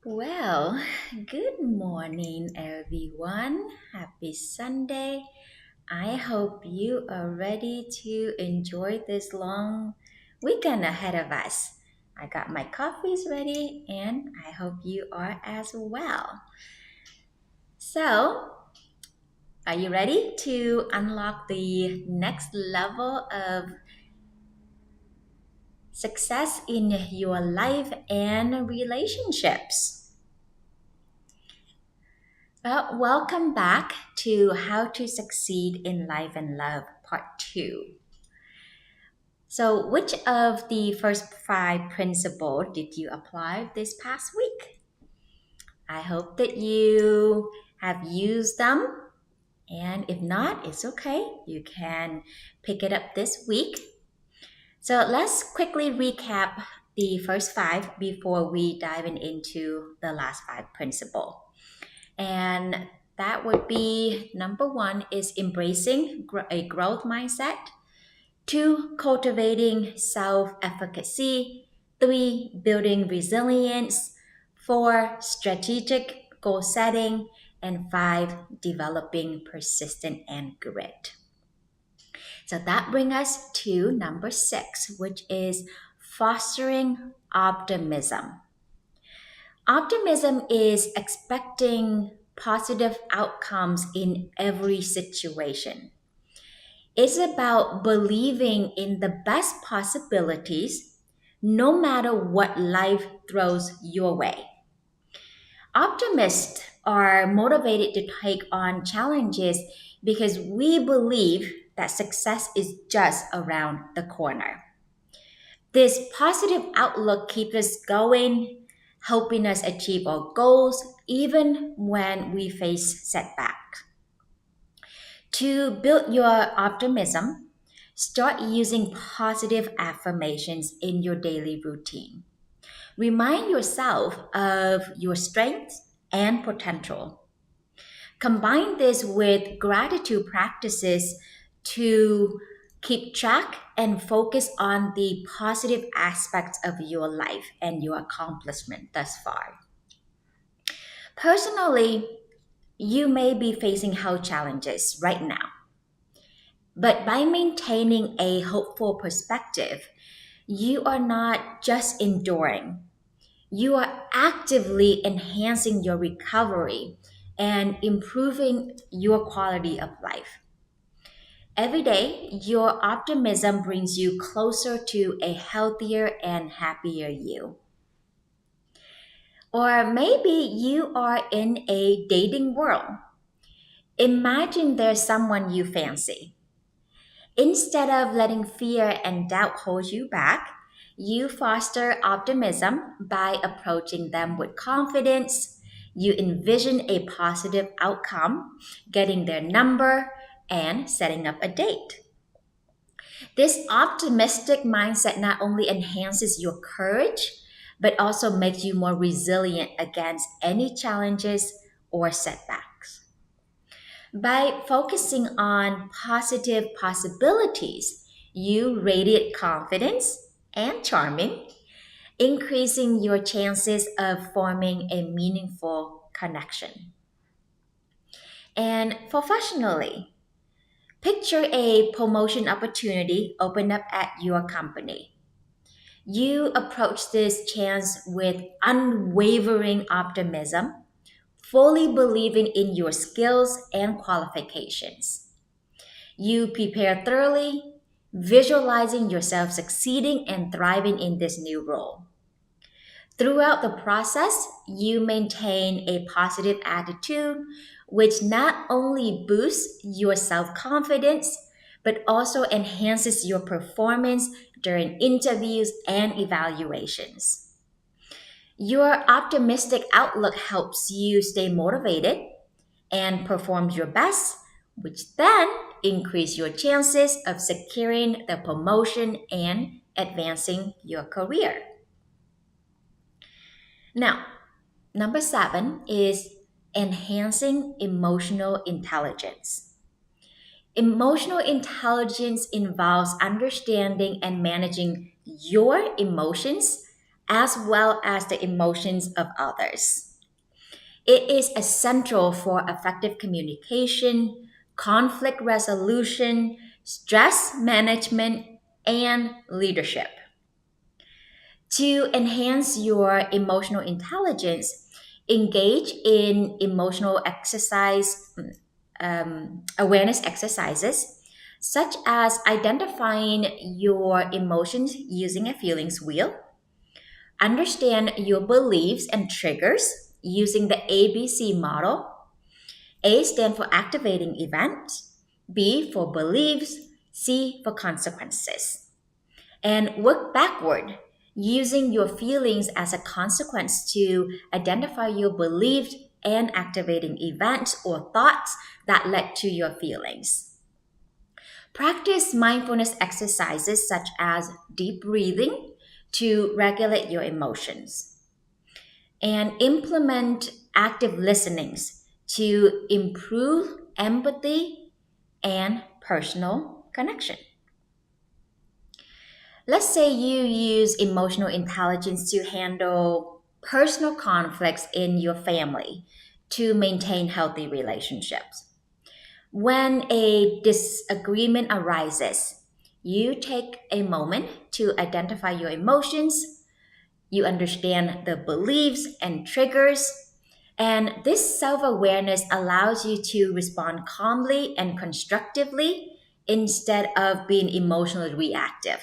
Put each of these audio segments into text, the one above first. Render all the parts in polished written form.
Well, good morning, everyone. Happy Sunday. I hope you are ready to enjoy this long weekend ahead of us. I got my coffees ready and I hope you are as well. So, are you ready to unlock the next level of success in your life and relationships? Well, welcome back to How to Succeed in Life and Love, Part 2. So, which of the first five principles did you apply this past week? I hope that you have used them, and if not, it's okay. You can pick it up this week. So, let's quickly recap the first five before we dive into the last five principles. And that would be number one is embracing a growth mindset. Two, cultivating self efficacy. Three, building resilience. Four, strategic goal setting. And five, developing persistent and grit. So that brings us to number six, which is fostering optimism. Optimism is expecting positive outcomes in every situation. It's about believing in the best possibilities no matter what life throws your way. Optimists are motivated to take on challenges because we believe that success is just around the corner. This positive outlook keeps us going, helping us achieve our goals even when we face setbacks. To build your optimism, start using positive affirmations in your daily routine. Remind yourself of your strengths and potential. Combine this with gratitude practices to keep track and focus on the positive aspects of your life and your accomplishment thus far. Personally, you may be facing health challenges right now, but by maintaining a hopeful perspective, you are not just enduring, you are actively enhancing your recovery and improving your quality of life. Every day, your optimism brings you closer to a healthier and happier you. Or maybe you are in a dating world. Imagine there's someone you fancy. Instead of letting fear and doubt hold you back, you foster optimism by approaching them with confidence. You envision a positive outcome, getting their number, and setting up a date. This optimistic mindset not only enhances your courage, but also makes you more resilient against any challenges or setbacks. By focusing on positive possibilities, you radiate confidence and charming, increasing your chances of forming a meaningful connection. And professionally, picture a promotion opportunity open up at your company. You approach this chance with unwavering optimism, fully believing in your skills and qualifications. You prepare thoroughly, visualizing yourself succeeding and thriving in this new role. Throughout the process, you maintain a positive attitude, which not only boosts your self confidence, but also enhances your performance during interviews and evaluations. Your optimistic outlook helps you stay motivated and perform your best, which then increase your chances of securing the promotion and advancing your career. Now, number seven is enhancing emotional intelligence. Emotional intelligence involves understanding and managing your emotions as well as the emotions of others. It is essential for effective communication, conflict resolution, stress management, and leadership. To enhance your emotional intelligence, engage in emotional exercise, awareness exercises, such as identifying your emotions using a feelings wheel, understand your beliefs and triggers using the ABC model. A stands for activating events, B for beliefs, C for consequences. And work backward, using your feelings as a consequence to identify your beliefs and activating events or thoughts that led to your feelings. Practice mindfulness exercises such as deep breathing to regulate your emotions. And implement active listenings to improve empathy and personal connection. Let's say you use emotional intelligence to handle personal conflicts in your family to maintain healthy relationships. When a disagreement arises, you take a moment to identify your emotions, you understand the beliefs and triggers, and this self awareness allows you to respond calmly and constructively instead of being emotionally reactive.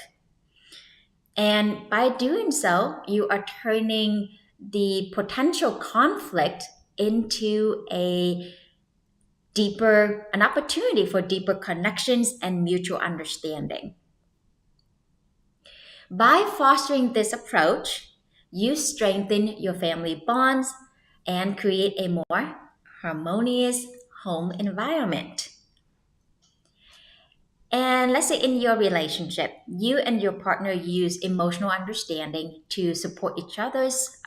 And by doing so, you are turning the potential conflict into an opportunity for deeper connections and mutual understanding. By fostering this approach, you strengthen your family bonds and create a more harmonious home environment. And let's say in your relationship, you and your partner use emotional understanding to support each other's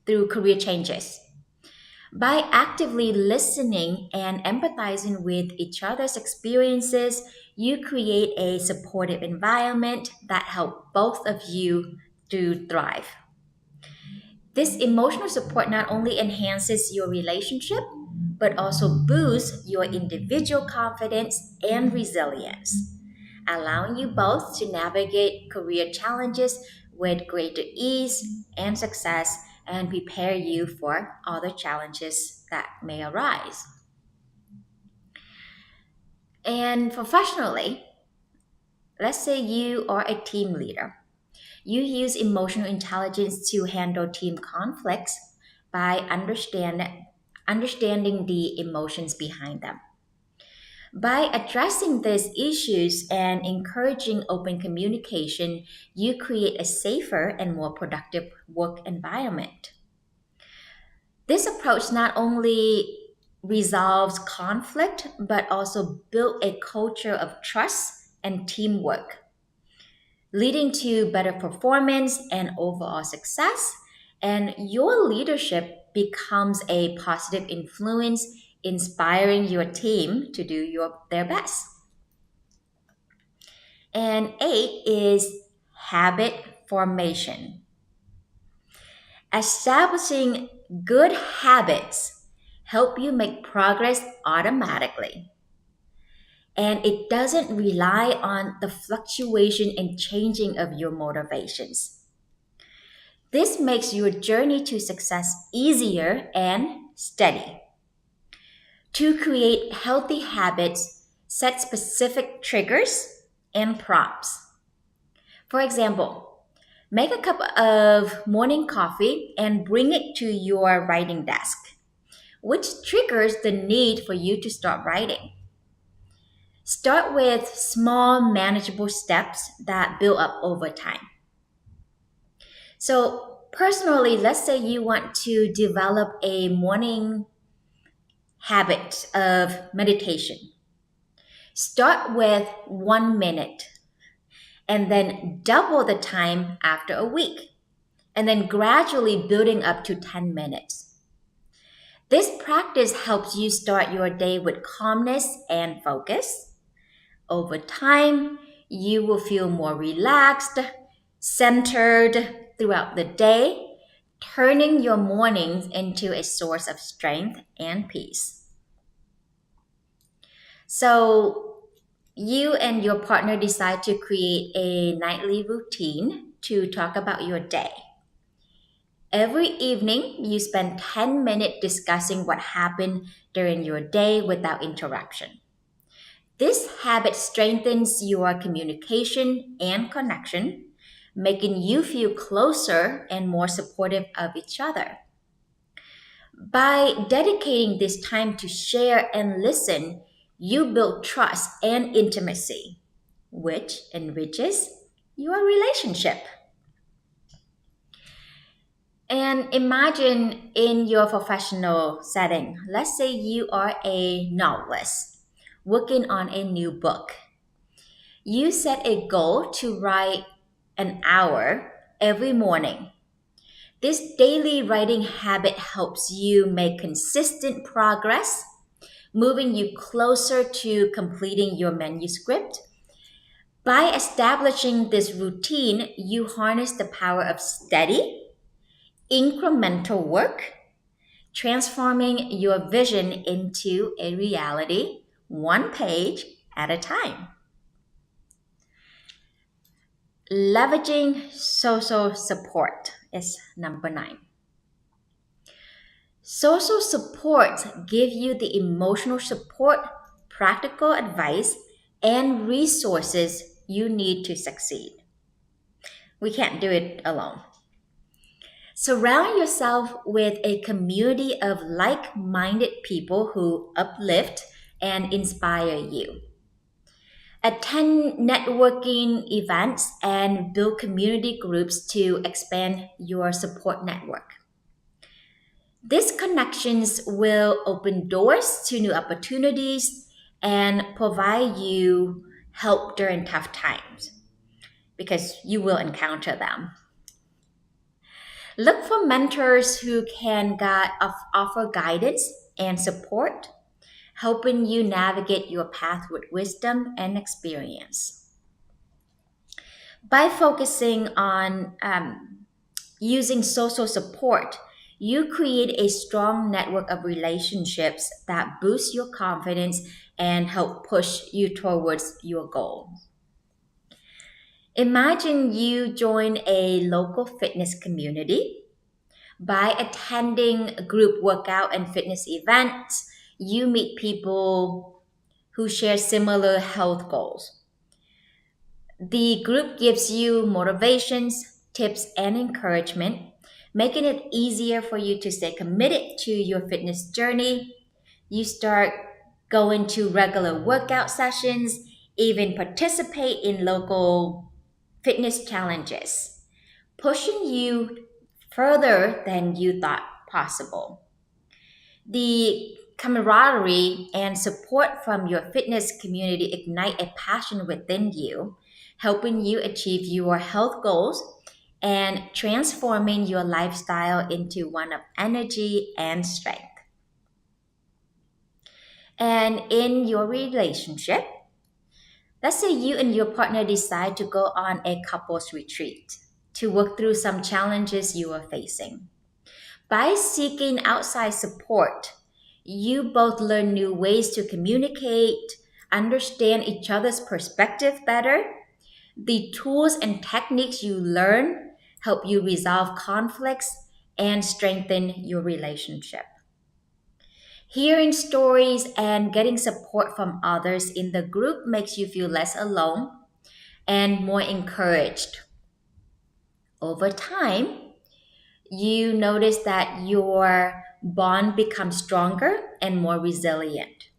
through career changes. By actively listening and empathizing with each other's experiences, you create a supportive environment that helps both of you to thrive. This emotional support not only enhances your relationship, but also boosts your individual confidence and resilience, allowing you both to navigate career challenges with greater ease and success and prepare you for other challenges that may arise. And professionally, let's say you are a team leader. You use emotional intelligence to handle team conflicts by understanding the emotions behind them. By addressing these issues and encouraging open communication, you create a safer and more productive work environment. This approach not only resolves conflict, but also builds a culture of trust and teamwork, leading to better performance and overall success. And your leadership becomes a positive influence, inspiring your team to do their best. And eight is habit formation. Establishing good habits help you make progress automatically. And it doesn't rely on the fluctuation and changing of your motivations. This makes your journey to success easier and steady. To create healthy habits, set specific triggers and prompts. For example, make a cup of morning coffee and bring it to your writing desk, which triggers the need for you to start writing. Start with small, manageable steps that build up over time. So, personally, let's say you want to develop a morning habit of meditation. Start with 1 minute and then double the time after a week, and then gradually building up to 10 minutes. This practice helps you start your day with calmness and focus. Over time, you will feel more relaxed, centered, throughout the day, turning your mornings into a source of strength and peace. So, you and your partner decide to create a nightly routine to talk about your day. Every evening, you spend 10 minutes discussing what happened during your day without interruption. This habit strengthens your communication and connection, making you feel closer and more supportive of each other. By dedicating this time to share and listen, you build trust and intimacy, which enriches your relationship. And imagine in your professional setting, let's say you are a novelist working on a new book. You set a goal to write an hour every morning. This daily writing habit helps you make consistent progress, moving you closer to completing your manuscript. By establishing this routine, you harness the power of steady, incremental work, transforming your vision into a reality, one page at a time. Leveraging social support is number 9. Social support give you the emotional support, practical advice, and resources you need to succeed. We can't do it alone. Surround yourself with a community of like minded people who uplift and inspire you. Attend networking events and build community groups to expand your support network. These connections will open doors to new opportunities and provide you help during tough times because you will encounter them. Look for mentors who can offer guidance and support, helping you navigate your path with wisdom and experience. By focusing on using social support, you create a strong network of relationships that boost your confidence and help push you towards your goal. Imagine you join a local fitness community. By attending group workout and fitness events, you meet people who share similar health goals. The group gives you motivations, tips, and encouragement, making it easier for you to stay committed to your fitness journey. You start going to regular workout sessions, even participate in local fitness challenges, pushing you further than you thought possible. The camaraderie and support from your fitness community ignite a passion within you, helping you achieve your health goals and transforming your lifestyle into one of energy and strength. And in your relationship, let's say you and your partner decide to go on a couples retreat to work through some challenges you are facing. By seeking outside support, you both learn new ways to communicate, understand each other's perspective better. The tools and techniques you learn help you resolve conflicts and strengthen your relationship. Hearing stories and getting support from others in the group makes you feel less alone and more encouraged. Over time, you notice that your bond becomes stronger and more resilient,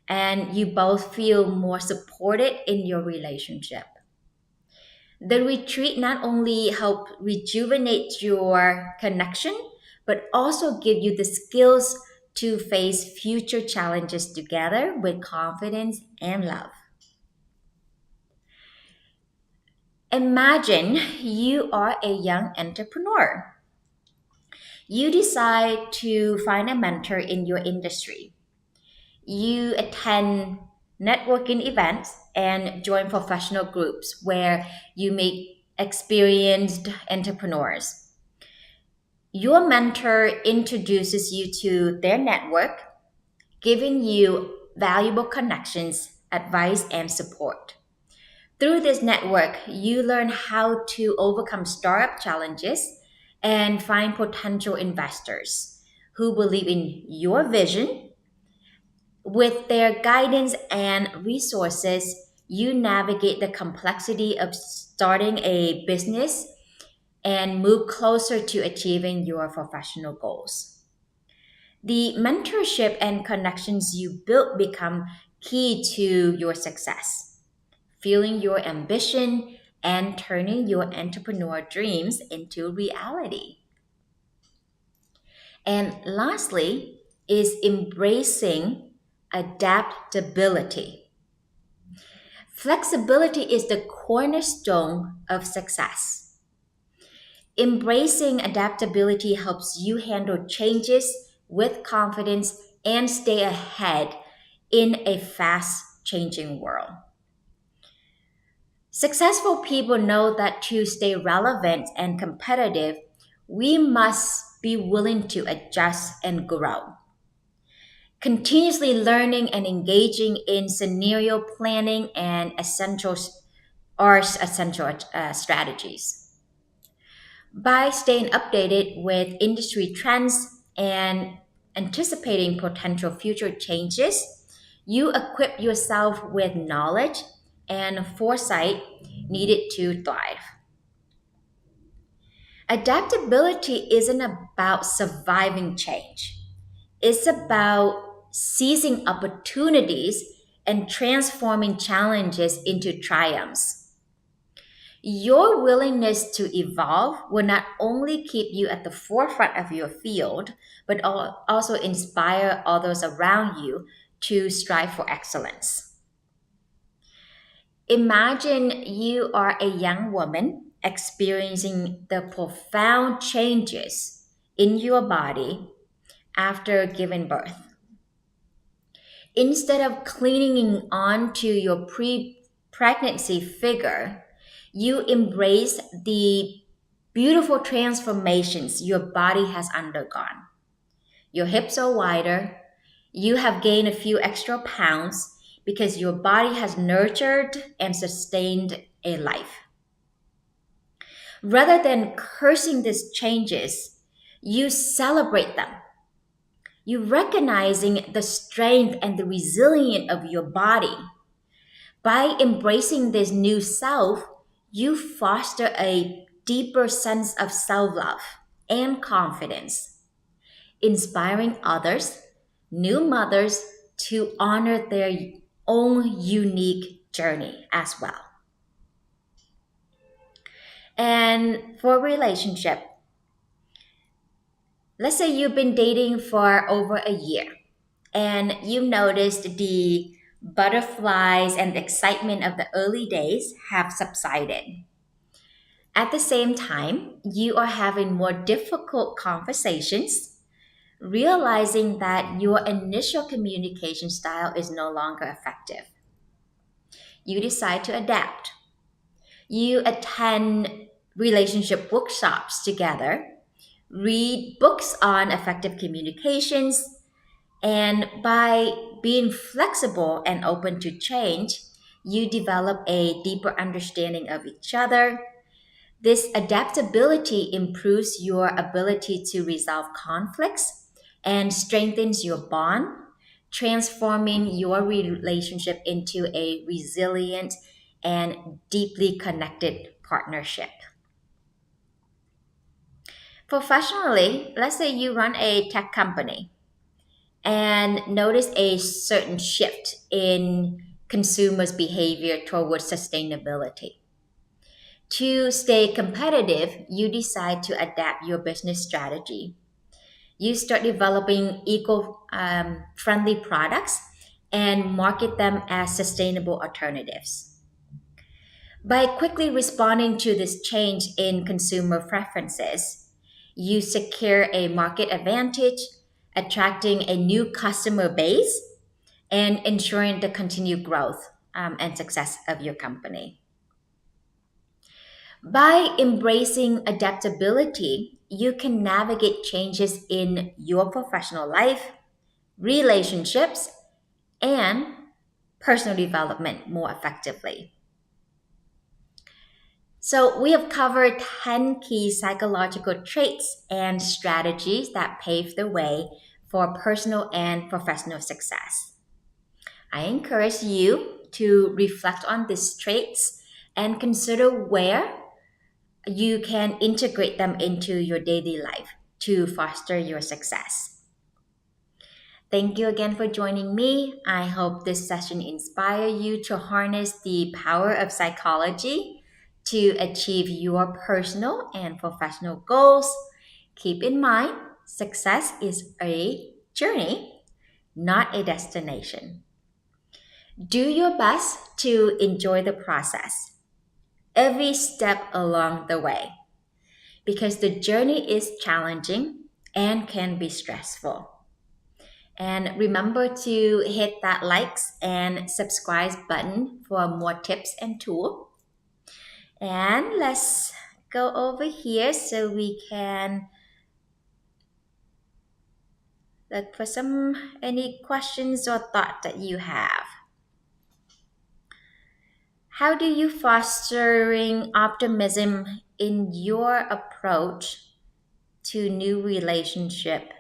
and you both feel more supported in your relationship. The retreat not only help rejuvenate your connection, but also give you the skills to face future challenges together with confidence and love. Imagine you are a young entrepreneur. You decide to find a mentor in your industry. You attend networking events and join professional groups where you meet experienced entrepreneurs. Your mentor introduces you to their network, giving you valuable connections, advice, and support. Through this network, you learn how to overcome startup challenges and find potential investors who believe in your vision. With their guidance and resources, you navigate the complexity of starting a business and move closer to achieving your professional goals. The mentorship and connections you build become key to your success, fueling your ambition and turning your entrepreneur dreams into reality. And lastly, is embracing adaptability. Flexibility is the cornerstone of success. Embracing adaptability helps you handle changes with confidence and stay ahead in a fast changing world. Successful people know that to stay relevant and competitive, we must be willing to adjust and grow. Continuously learning and engaging in scenario planning and essential strategies. By staying updated with industry trends and anticipating potential future changes, you equip yourself with knowledge and foresight needed to thrive. Adaptability isn't about surviving change, it's about seizing opportunities and transforming challenges into triumphs. Your willingness to evolve will not only keep you at the forefront of your field, but also inspire others around you to strive for excellence. Imagine you are a young woman experiencing the profound changes in your body after giving birth. Instead of clinging on to your pregnancy figure, you embrace the beautiful transformations your body has undergone. Your hips are wider, you have gained a few extra pounds because your body has nurtured and sustained a life. Rather than cursing these changes, you celebrate them. You recognizing the strength and the resilience of your body. By embracing this new self, you foster a deeper sense of self love and confidence, inspiring others, new mothers, to honor their own unique journey as well. And for relationship, let's say you've been dating for over a year and you noticed the butterflies and excitement of the early days have subsided. At the same time, you are having more difficult conversations, realizing that your initial communication style is no longer effective. You decide to adapt. You attend relationship workshops together, read books on effective communications, and by being flexible and open to change, you develop a deeper understanding of each other. This adaptability improves your ability to resolve conflicts and strengthens your bond, transforming your relationship into a resilient and deeply connected partnership. Professionally, let's say you run a tech company and notice a certain shift in consumers' behavior towards sustainability. To stay competitive, you decide to adapt your business strategy. You start developing eco friendly products and market them as sustainable alternatives. By quickly responding to this change in consumer preferences, you secure a market advantage, attracting a new customer base and ensuring the continued growth and success of your company. By embracing adaptability, you can navigate changes in your professional life, relationships, and personal development more effectively. So, we have covered 10 key psychological traits and strategies that pave the way for personal and professional success. I encourage you to reflect on these traits and consider where you can integrate them into your daily life to foster your success. Thank you again for joining me. I hope this session inspire you to harness the power of psychology to achieve your personal and professional goals. Keep in mind, success is a journey, not a destination. Do your best to enjoy the process, every step along the way, because the journey is challenging and can be stressful. And remember to hit that likes and subscribe button for more tips and tools. And let's go over here so we can look for any questions or thought that you have. How do you fostering optimism in your approach to new relationship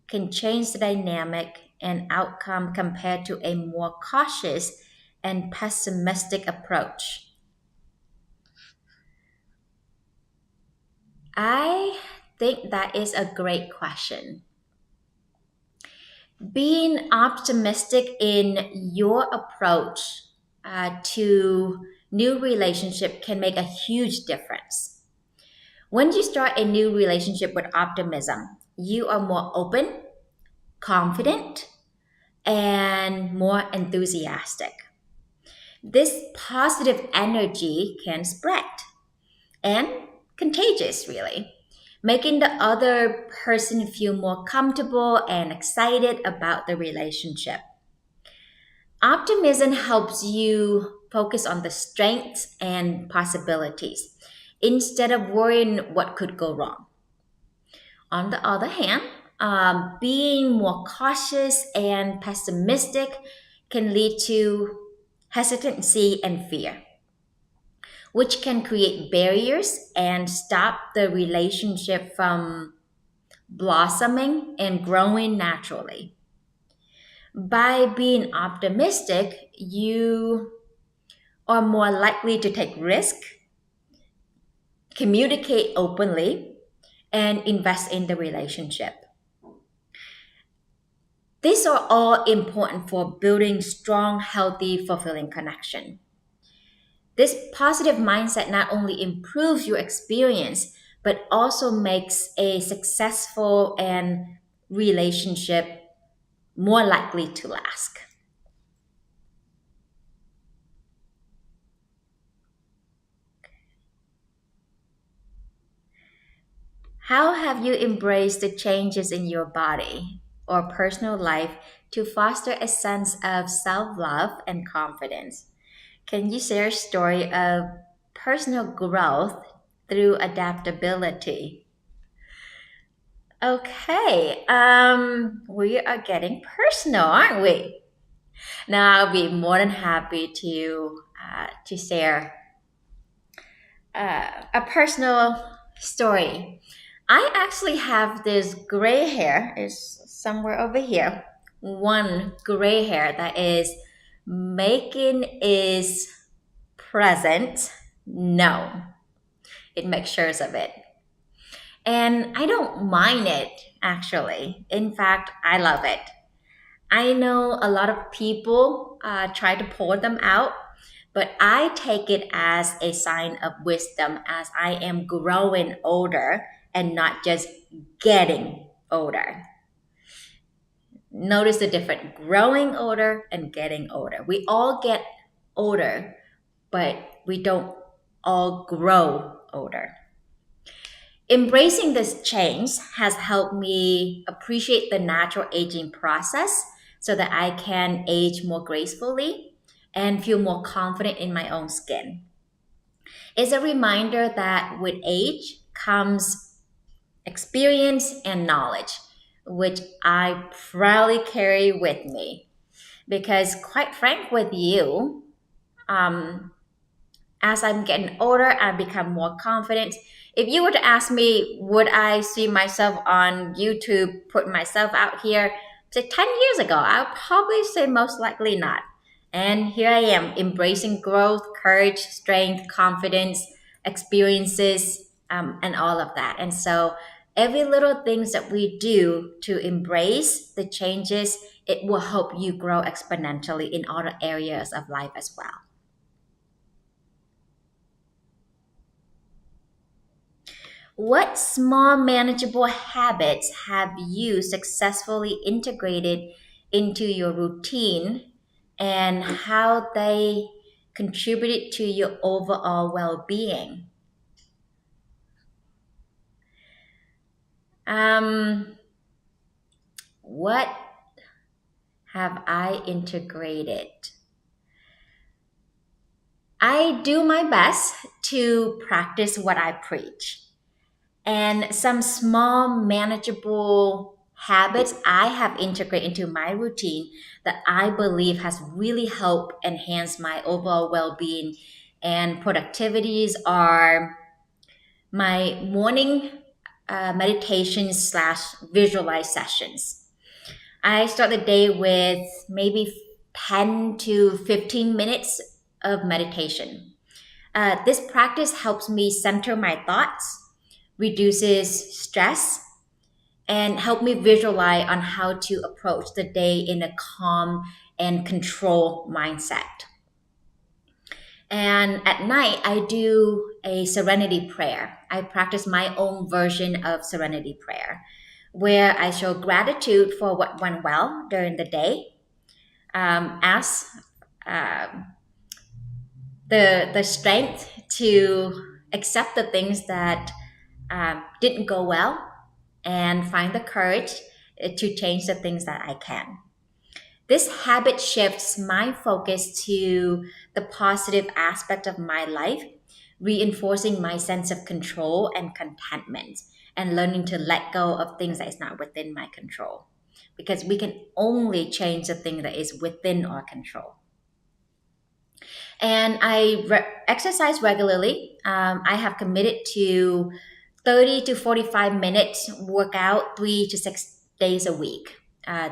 can change the dynamic and outcome compared to a more cautious and pessimistic approach? I think that is a great question. Being optimistic in your approach to new relationship can make a huge difference. When you start a new relationship with optimism, you are more open, confident, and more enthusiastic. This positive energy can spread and contagious, really, making the other person feel more comfortable and excited about the relationship. Optimism helps you focus on the strengths and possibilities instead of worrying what could go wrong. On the other hand, being more cautious and pessimistic can lead to hesitancy and fear, which can create barriers and stop the relationship from blossoming and growing naturally. By being optimistic, you are more likely to take risk, communicate openly, and invest in the relationship. These are all important for building strong, healthy, fulfilling connection. This positive mindset not only improves your experience, but also makes a successful and relationship more likely to last. How have you embraced the changes in your body or personal life to foster a sense of self love and confidence? Can you share a story of personal growth through adaptability? Okay, we are getting personal, aren't we? Now I'll be more than happy to share a personal story. I actually have this gray hair. Is somewhere over here. One gray hair that is making is present. No, it makes sure of it. And I don't mind it, actually. In fact, I love it. I know a lot of people try to pull them out, but I take it as a sign of wisdom as I am growing older and not just getting older. Notice the difference growing older and getting older. We all get older, but we don't all grow older. Embracing this change has helped me appreciate the natural aging process so that I can age more gracefully and feel more confident in my own skin. It's a reminder that with age comes experience and knowledge, which I proudly carry with me. Because, quite frank with you, um, as I'm getting older, I become more confident. If you were to ask me, would I see myself on YouTube, put myself out here, say 10 years ago, I'll probably say most likely not. And here I am, embracing growth, courage, strength, confidence, experiences, and all of that. And so, every little things that we do to embrace the changes, it will help you grow exponentially in other areas of life as well. What small manageable habits have you successfully integrated into your routine and how they contributed to your overall well being? Um, what have I integrated? I do my best to practice what I preach. And some small manageable habits I have integrated into my routine that I believe has really helped enhance my overall well-being and productivities are my morning meditation slash visualize sessions. I start the day with maybe 10 to 15 minutes of meditation. This practice helps me center my thoughts, reduces stress, and help me visualize on how to approach the day in a calm and control mindset. And at night, I do a serenity prayer. I practice my own version of serenity prayer, where I show gratitude for what went well during the day, ask um, the strength to accept the things that didn't go well, and find the courage to change the things that I can. This habit shifts my focus to the positive aspect of my life, reinforcing my sense of control and contentment, and learning to let go of things that is not within my control. Because we can only change the thing that is within our control. And exercise regularly. I have committed to 30 to 45 minutes workout 3 to 6 days a week.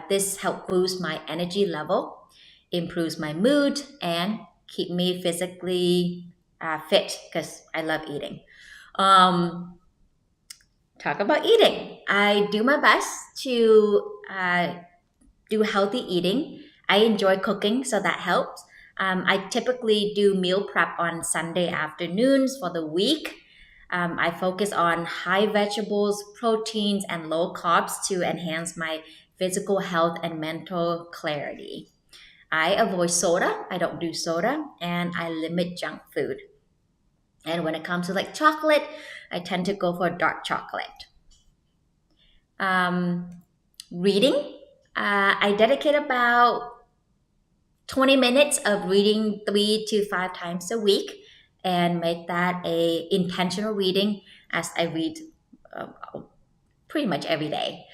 This helps boost my energy level, improves my mood, and keep me physically fit because I love eating. Um, Talk about eating. I do my best to do healthy eating. I enjoy cooking, so that helps. I typically do meal prep on Sunday afternoons for the week. I focus on high vegetables, proteins, and low carbs to enhance my physical health and mental clarity. I avoid soda, I don't do soda, and I limit junk food. And when it comes to like chocolate, I tend to go for dark chocolate. Um, Reading, I dedicate about 20 minutes of reading 3 to 5 times a week and make that a intentional reading as I read uh, pretty much every day.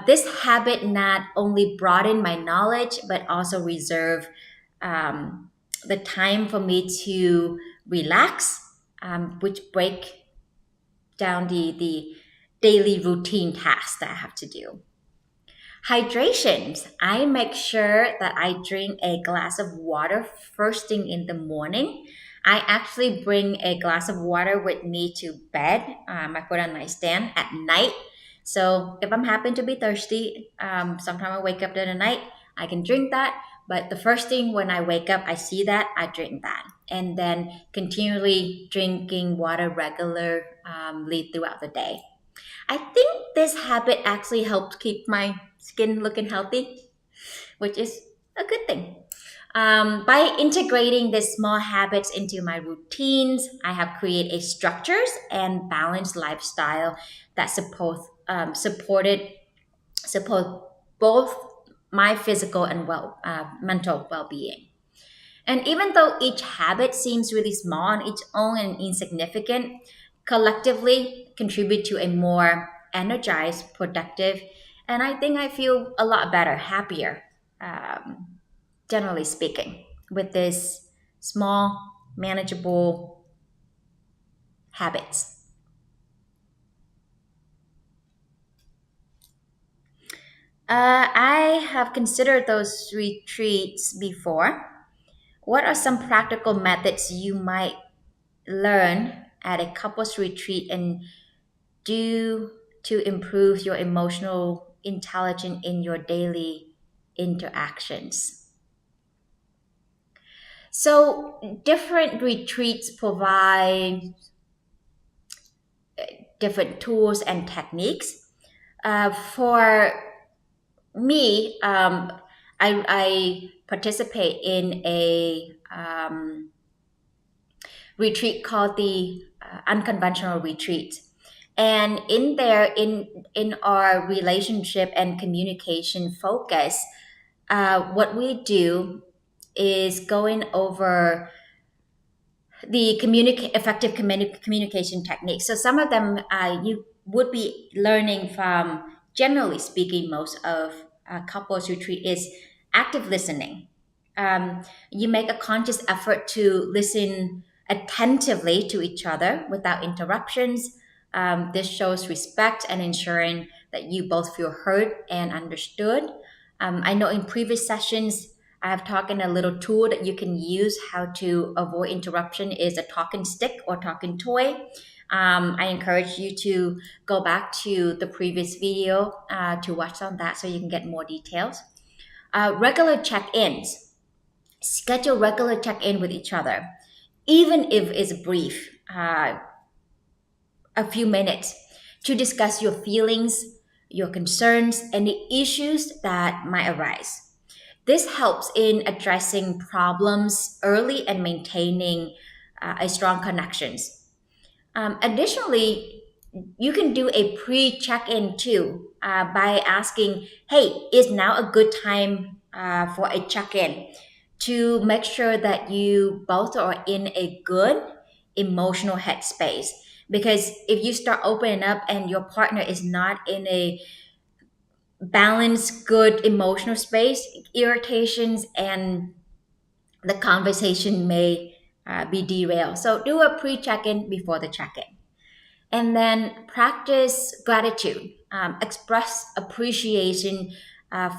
This habit not only broaden my knowledge but also reserve um, the time for me to relax, which break down the daily routine tasks that I have to do. Hydration. I make sure that I drink a glass of water first thing in the morning. I actually bring a glass of water with me to bed. I put on my stand at night. So if I'm happen to be thirsty, sometime I wake up during the night, I can drink that. But the first thing when I wake up, I see that, I drink that. And then continually drinking water regularly throughout the day. I think this habit actually helps keep my skin looking healthy, which is a good thing. By integrating these small habits into my routines, I have created a structures and balanced lifestyle that support both my physical and mental well being. And even though each habit seems really small on its own and insignificant, collectively contribute to a more energized, productive, and I think I feel a lot better, happier, um, generally speaking, with this small, manageable habits. I have considered those retreats before. What are some practical methods you might learn at a couples retreat and do to improve your emotional intelligence in your daily interactions? So, different retreats provide different tools and techniques. For me, I participate in a retreat called the unconventional retreat, and in there, in our relationship and communication focus, what we do is going over the communication techniques. So some of them you would be learning from, generally speaking, most of couples retreat is active listening. You make a conscious effort to listen attentively to each other without interruptions. This shows respect and ensuring that you both feel heard and understood. I know in previous sessions I have talked in a little tool that you can use how to avoid interruption is a talking stick or talking toy. I encourage you to go back to the previous video to watch on that so you can get more details. Regular check-ins. Schedule regular check-in with each other, even if it's brief, a few minutes, to discuss your feelings, your concerns, and the issues that might arise. This helps in addressing problems early and maintaining a strong connections. Additionally, you can do a pre-check-in too by asking, "Hey, is now a good time for a check-in?" To make sure that you both are in a good emotional headspace. Because if you start opening up and your partner is not in a balanced, good emotional space, irritations and the conversation may be derailed. So do a pre check in before the check in. And then practice gratitude, express appreciation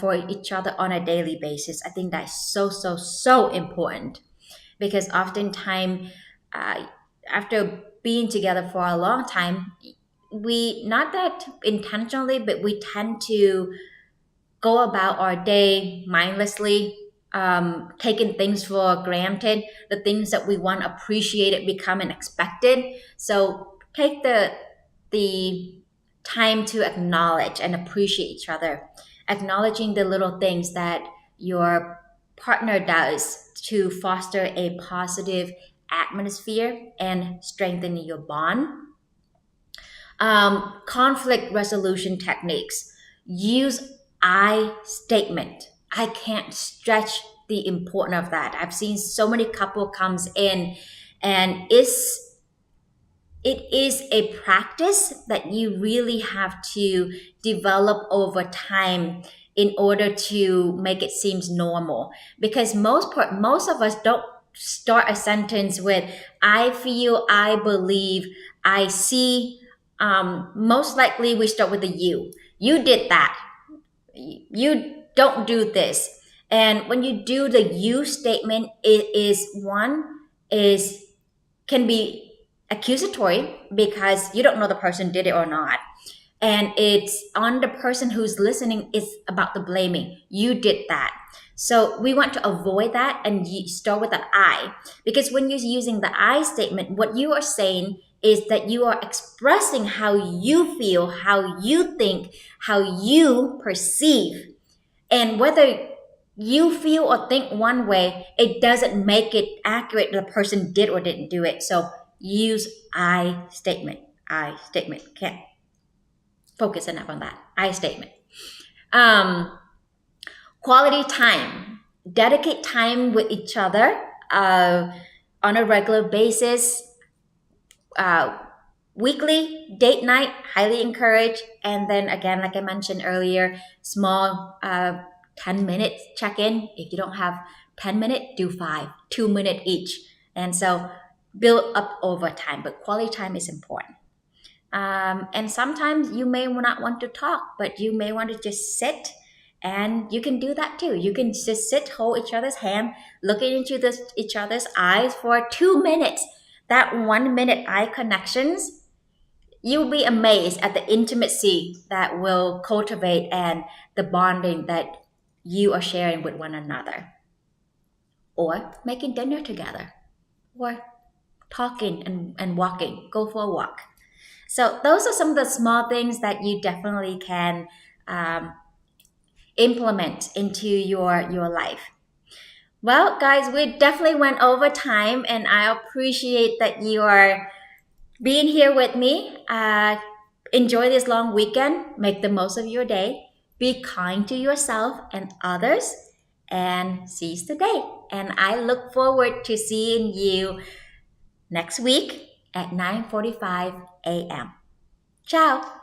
for each other on a daily basis. I think that's so, so, so important because oftentimes, uh, after being together for a long time, we, not that intentionally, but we tend to go about our day mindlessly, taking things for granted. The things that we want appreciated become unexpected. So take the time to acknowledge and appreciate each other, acknowledging the little things that your partner does to foster a positive atmosphere and strengthen your bond. Conflict resolution techniques. Use I statement. I can't stretch the importance of that. I've seen so many couple comes in and it is a practice that you really have to develop over time in order to make it seems normal because most of us don't start a sentence with I feel, I believe, I see. Most likely we start with the you did that, you don't do this. And when you do the you statement, it is one is can be accusatory because you don't know the person did it or not, and it's on the person who's listening. It's about the blaming, you did that. So we want to avoid that and you start with the I, because when you're using the I statement, what you are saying is that you are expressing how you feel, how you think, how you perceive. And whether you feel or think one way, it doesn't make it accurate the person did or didn't do it. So use I statement. I statement. Can't focus enough on that. I statement. Um, Quality time. Dedicate time with each other uh, on a regular basis, uh, weekly date night, highly encouraged. And then again, like I mentioned earlier, small 10-minute check-in. If you don't have 10 minutes, do 5, 2 minute each. And so build up over time, but quality time is important. And sometimes you may not want to talk, but you may want to just sit, and you can do that too. You can just sit, hold each other's hand, looking into each other's eyes for 2 minutes. That 1 minute eye connections, you'll be amazed at the intimacy that will cultivate and the bonding that you are sharing with one another. Or making dinner together, or talking and walking, go for a walk. So those are some of the small things that you definitely can um, implement into your life. Well, guys, we definitely went over time, and I appreciate that you are being here with me. Enjoy this long weekend. Make the most of your day. Be kind to yourself and others, and seize the day. And I look forward to seeing you next week at 9:45 a.m. Ciao.